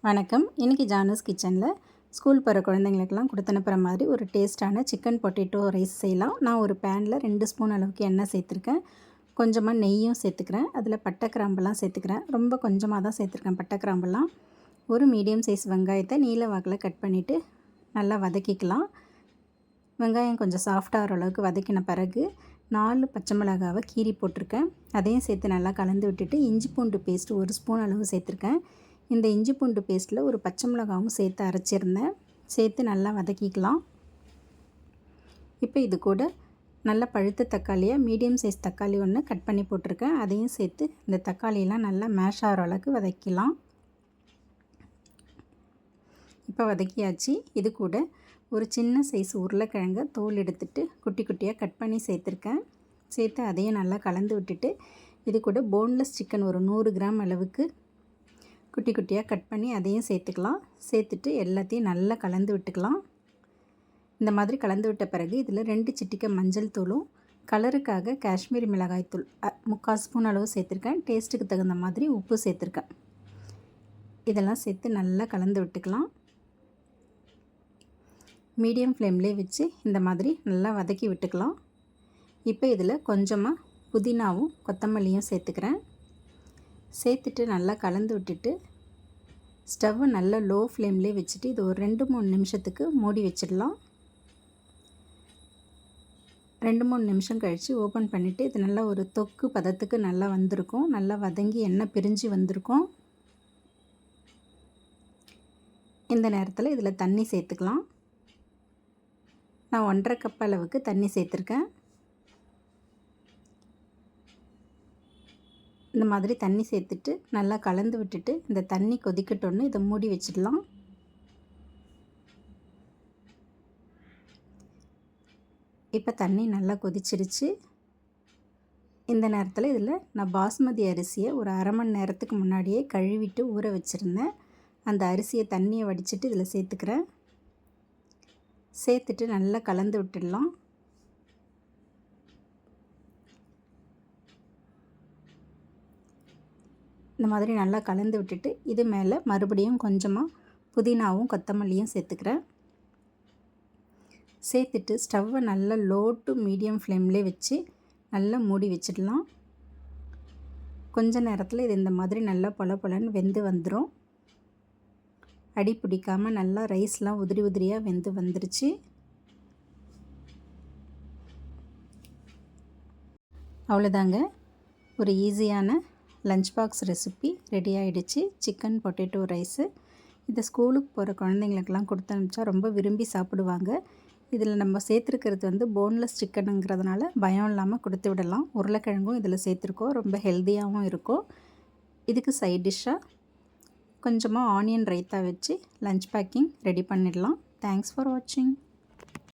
வணக்கம். இன்றைக்கி ஜானஸ் கிச்சனில் ஸ்கூல் போகிற குழந்தைங்களுக்கெல்லாம் கொடுத்து அனுப்புகிற மாதிரி ஒரு டேஸ்ட்டான சிக்கன் பொட்டேட்டோ ரைஸ் செய்யலாம். நான் ஒரு பேனில் 2 ஸ்பூன் அளவுக்கு எண்ணெய் சேர்த்துருக்கேன். கொஞ்சமாக நெய்யும் சேர்த்துக்கிறேன். அதில் பட்டை கிராம்பெல்லாம் சேர்த்துக்கிறேன். ரொம்ப கொஞ்சமாக தான் சேர்த்துருக்கேன் பட்டை கிராம்பெல்லாம். ஒரு மீடியம் சைஸ் வெங்காயத்தை நீல வாக்கில் கட் பண்ணிவிட்டு நல்லா வதக்கிக்கலாம். வெங்காயம் கொஞ்சம் சாஃப்டாகிற அளவுக்கு வதக்கின பிறகு 4 பச்சை மிளகாவை கீறி போட்டிருக்கேன். அதையும் சேர்த்து நல்லா கலந்து விட்டுட்டு இஞ்சி பூண்டு பேஸ்ட் 1 ஸ்பூன் அளவு சேர்த்துருக்கேன். இந்த இஞ்சி பூண்டு பேஸ்ட்டில் ஒரு பச்சை மிளகாவும் சேர்த்து அரைச்சிருந்தேன். சேர்த்து நல்லா வதக்கிக்கலாம். இப்போ இது கூட நல்ல பழுத்த தக்காளியாக மீடியம் சைஸ் தக்காளி ஒன்று கட் பண்ணி போட்டிருக்கேன். அதையும் சேர்த்து இந்த தக்காளியெல்லாம் நல்லா மேஷ் ஆகிற அளவுக்கு வதக்கிக்கலாம். இப்போ வதக்கியாச்சு. இது கூட ஒரு சின்ன சைஸ் உருளைக்கிழங்கை தோல் எடுத்துட்டு குட்டி குட்டியாக கட் பண்ணி சேர்த்துருக்கேன். சேர்த்து அதையும் நல்லா கலந்து விட்டுட்டு இது கூட போன்லெஸ் சிக்கன் ஒரு 100 கிராம் அளவுக்கு குட்டி குட்டியாக கட் பண்ணி அதையும் சேர்த்துக்கலாம். சேர்த்துட்டு எல்லாத்தையும் நல்லா கலந்து விட்டுக்கலாம். இந்த மாதிரி கலந்து விட்ட பிறகு இதில் 2 சிட்டிகை மஞ்சள் தூளும் கலருக்காக காஷ்மீரி மிளகாய் தூள் 3/4 ஸ்பூன் அளவு சேர்த்துருக்கேன். டேஸ்ட்டுக்கு தகுந்த மாதிரி உப்பு சேர்த்துருக்கேன். இதெல்லாம் சேர்த்து நல்லா கலந்து விட்டுக்கலாம். மீடியம் ஃப்ளேம்லேயே வச்சு இந்த மாதிரி நல்லா வதக்கி விட்டுக்கலாம். இப்போ இதில் கொஞ்சமாக புதினாவும் கொத்தமல்லியும் சேர்த்துக்கிறேன். சேர்த்துட்டு நல்லா கலந்து விட்டுட்டு ஸ்டவ்வை நல்லா லோ ஃப்ளேம்லேயே வச்சுட்டு இது ஒரு 2-3 நிமிஷத்துக்கு மூடி வச்சிடலாம். 2-3 நிமிஷம் கழித்து ஓப்பன் பண்ணிவிட்டு இது நல்லா ஒரு தொக்கு பதத்துக்கு நல்லா வந்திருக்கும். நல்லா வதங்கி எண்ணெய் பிரிஞ்சு வந்திருக்கும். இந்த நேரத்தில் இதில் தண்ணி சேர்த்துக்கலாம். நான் 1.5 கப் அளவுக்கு தண்ணி சேர்த்துருக்கேன். இந்த மாதிரி தண்ணி சேர்த்துட்டு நல்லா கலந்து விட்டுட்டு இந்த தண்ணி கொதிக்கட்டோன்னு இதை மூடி வச்சிடலாம். இப்போ தண்ணி நல்லா கொதிச்சிருச்சு. இந்த நேரத்தில் இதில் நான் பாஸ்மதி அரிசியை ஒரு அரை மணி நேரத்துக்கு முன்னாடியே கழுவிட்டு ஊற வச்சுருந்தேன். அந்த அரிசியை தண்ணியை வடிச்சிட்டு இதில் சேர்த்துக்கிறேன். சேர்த்துட்டு நல்லா கலந்து விட்டுடலாம். இந்த மாதிரி நல்லா கலந்து விட்டுட்டு இது மேலே மறுபடியும் கொஞ்சமாக புதினாவும் கொத்தமல்லியும் சேர்த்துக்கிறேன். சேர்த்துட்டு ஸ்டவ்வை நல்லா லோ டு மீடியம் ஃப்ளேம்லேயே வச்சு நல்லா மூடி வச்சிடலாம். கொஞ்ச நேரத்தில் இது இந்த மாதிரி நல்லா பொலன்னு வெந்து வந்துடும். அடி பிடிக்காமல் நல்லா ரைஸ்லாம் உதிரி உதிரியாக வெந்து வந்துருச்சு. அவ்வளோதாங்க, ஒரு ஈஸியான லஞ்ச் பாக்ஸ் ரெசிபி ரெடி ஆகிடுச்சு. Chicken potato rice. இதை ஸ்கூலுக்கு போகிற குழந்தைங்களுக்கெல்லாம் கொடுத்து அனுப்பிச்சா ரொம்ப விரும்பி சாப்பிடுவாங்க. இதில் நம்ம சேர்த்துருக்கிறது போன்லெஸ் சிக்கனுங்கிறதுனால பயம் இல்லாமல் கொடுத்து விடலாம். உருளைக்கிழங்கும் இதில் சேர்த்துருக்கோம். ரொம்ப ஹெல்த்தியாகவும் இருக்கும். இதுக்கு சைட் டிஷ்ஷாக கொஞ்சமாக ஆனியன் ரைத்தா வச்சு லஞ்ச் பேக்கிங் ரெடி பண்ணிடலாம். தேங்க்ஸ் ஃபார் வாட்சிங்.